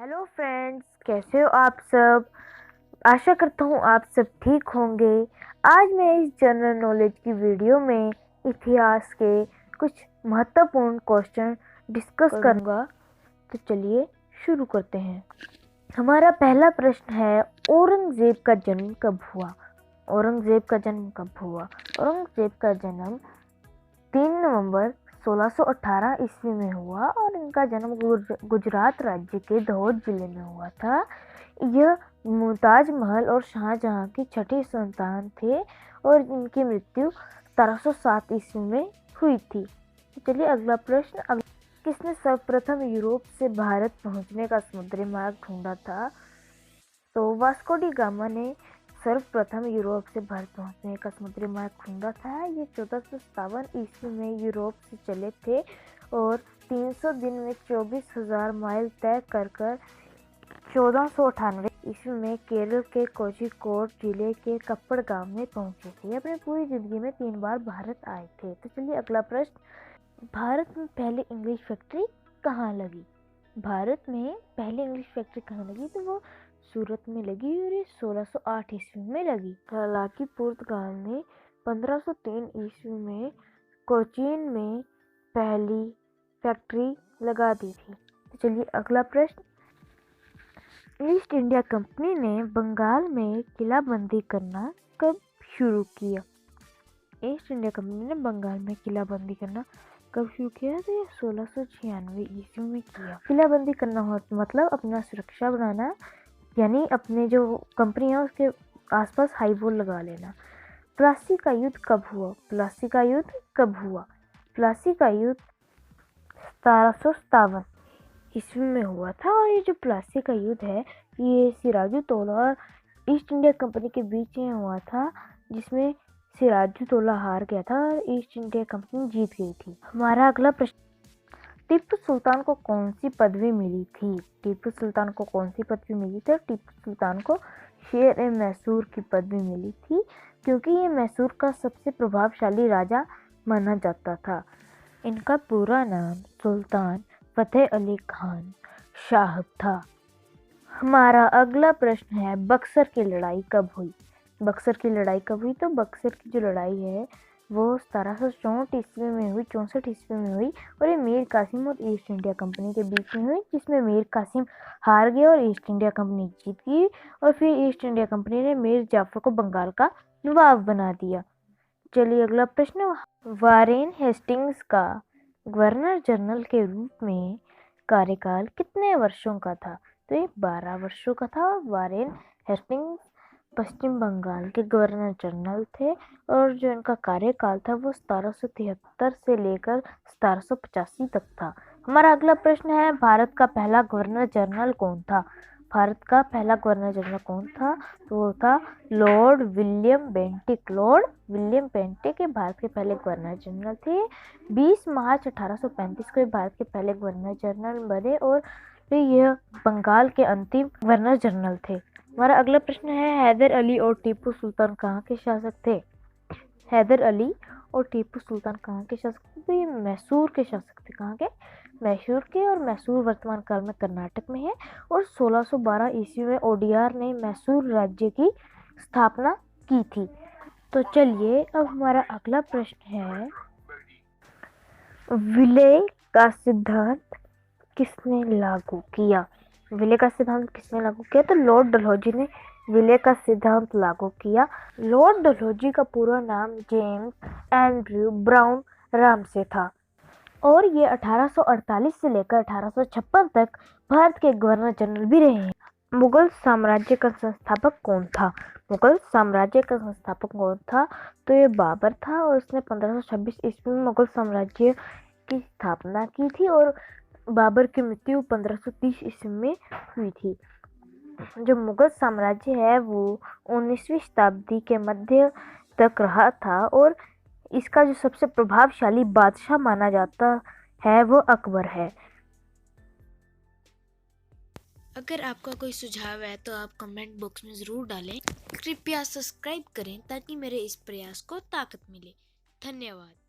Hello friends, कैसे हो आप सब। आशा करता हूँ आप सब ठीक होंगे। आज मैं इस जनरल नॉलेज की वीडियो में इतिहास के कुछ महत्वपूर्ण क्वेश्चन डिस्कस करूँगा। तो चलिए शुरू करते हैं। हमारा पहला प्रश्न है, औरंगजेब का जन्म कब हुआ। औरंगजेब का जन्म कब हुआ? औरंगजेब का जन्म 3 नवंबर 1618 ईस्वी में हुआ और इनका जन्म गुजरात राज्य के दाहोद जिले में हुआ था। यह मुमताज महल और शाहजहां की छठी संतान थे और इनकी मृत्यु 1707 ईस्वी में हुई थी। चलिए अगला प्रश्न। किसने सर्वप्रथम यूरोप से भारत पहुंचने का समुद्री मार्ग ढूंढा था? तो वास्को डी गामा ने सर्वप्रथम यूरोप से भारत पहुंचने का समुद्री मार्ग ढूंढा था। ये 1457 ईस्वी में यूरोप से चले थे और 300 दिन में 24,000 माइल तय कर 1498 ईस्वी में केरल के कोझिकोड जिले के कप्पड़ गांव में पहुंचे थे। अपनी पूरी जिंदगी में 3 बार भारत आए थे। तो चलिए अगला प्रश्न। भारत में पहली इंग्लिश फैक्ट्री कहाँ लगी? भारत में पहली इंग्लिश फैक्ट्री कहाँ लगी? तो वो सूरत में लगी और ये 1608 ईस्वी में लगी। हालांकि पुर्तगाल ने 1503 ईस्वी में कोचीन में पहली फैक्ट्री लगा दी थी। तो चलिए अगला प्रश्न। ईस्ट इंडिया कंपनी ने बंगाल में किलाबंदी करना कब शुरू किया? ईस्ट इंडिया कंपनी ने बंगाल में किलाबंदी करना कब शुरू किया? तो ये 1696 ईस्वी में किया। किलाबंदी करना हो मतलब अपना सुरक्षा बनाना, यानी अपने जो कंपनी है उसके आसपास हाई वॉल लगा लेना। प्लासी का युद्ध कब हुआ? प्लासी का युद्ध कब हुआ? प्लासी का युद्ध 1757 ईस्वी में हुआ था और ये जो प्लासी का युद्ध है ये सिराजुद्दौला और ईस्ट इंडिया कंपनी के बीच में हुआ था, जिसमें सिराजुद्दौला हार गया था और ईस्ट इंडिया कंपनी जीत गई थी। हमारा अगला प्रश्न। टीपू सुल्तान को कौन सी पदवी मिली थी? टीपू सुल्तान को कौन सी पदवी मिली थी? टीपू सुल्तान को शेर-ए-मैसूर की पदवी मिली थी क्योंकि ये मैसूर का सबसे प्रभावशाली राजा माना जाता था। इनका पूरा नाम सुल्तान फतेह अली खान साहब था। हमारा अगला प्रश्न है, बक्सर की लड़ाई कब हुई? बक्सर की लड़ाई कब हुई? तो बक्सर की जो लड़ाई है वो 1764 ईस्वी में हुई, 64 ईस्वी में हुई और ये मीर कासिम और ईस्ट इंडिया कंपनी के बीच में हुई, जिसमें मीर कासिम हार गया और ईस्ट इंडिया कंपनी जीत गई और फिर ईस्ट इंडिया कंपनी ने मीर जाफर को बंगाल का नवाब बना दिया। चलिए अगला प्रश्न। वारेन हेस्टिंग्स का गवर्नर जनरल के रूप में कार्यकाल कितने वर्षों का था? तो ये 12 वर्षों का था। वारेन हेस्टिंग्स पश्चिम बंगाल के गवर्नर जनरल थे और जो इनका कार्यकाल था वो 1773 से लेकर 1785 तक था। हमारा अगला प्रश्न है, भारत का पहला गवर्नर जनरल कौन था? भारत का पहला गवर्नर जनरल कौन था? तो वो था Lord William Bentinck. Lord William Bentinck के भारत के पहले गवर्नर जनरल थे। 20 मार्च 1835 को भारत के पहले गवर्नर जनरल बने और यह बंगाल के अंतिम गवर्नर जनरल थे। हमारा अगला प्रश्न है, हैदर अली और टीपू सुल्तान कहाँ के शासक थे? हैदर अली और टीपू सुल्तान कहाँ के शासक थे? तो ये मैसूर के शासक थे। कहाँ के? मैसूर के। और मैसूर वर्तमान काल में कर्नाटक में है और 1612 ईस्वी में ओडियार ने मैसूर राज्य की स्थापना की थी। तो चलिए अब हमारा अगला प्रश्न है, विलय का सिद्धांत किसने लागू किया? विलय का सिद्धांत किसने लागू किया? तो लॉर्ड डलहौजी ने विलय का सिद्धांत लागू किया। लॉर्ड डलहौजी का पूरा नाम जेम्स एंड्रयू ब्राउन रामसे था और ये 1848 से लेकर 1856 तक भारत के गवर्नर जनरल भी रहे हैं। मुगल साम्राज्य का संस्थापक कौन था? मुगल साम्राज्य का संस्थापक कौन था? तो ये बाबर था और उसने 1526 ईस्वी में मुगल साम्राज्य की स्थापना की थी और बाबर की मृत्यु 1530 ईस्वी में हुई थी। जो मुगल साम्राज्य है वो 19वीं शताब्दी के मध्य तक रहा था और इसका जो सबसे प्रभावशाली बादशाह माना जाता है वो अकबर है। अगर आपका कोई सुझाव है तो आप कमेंट बॉक्स में ज़रूर डालें। कृपया सब्सक्राइब करें ताकि मेरे इस प्रयास को ताकत मिले। धन्यवाद।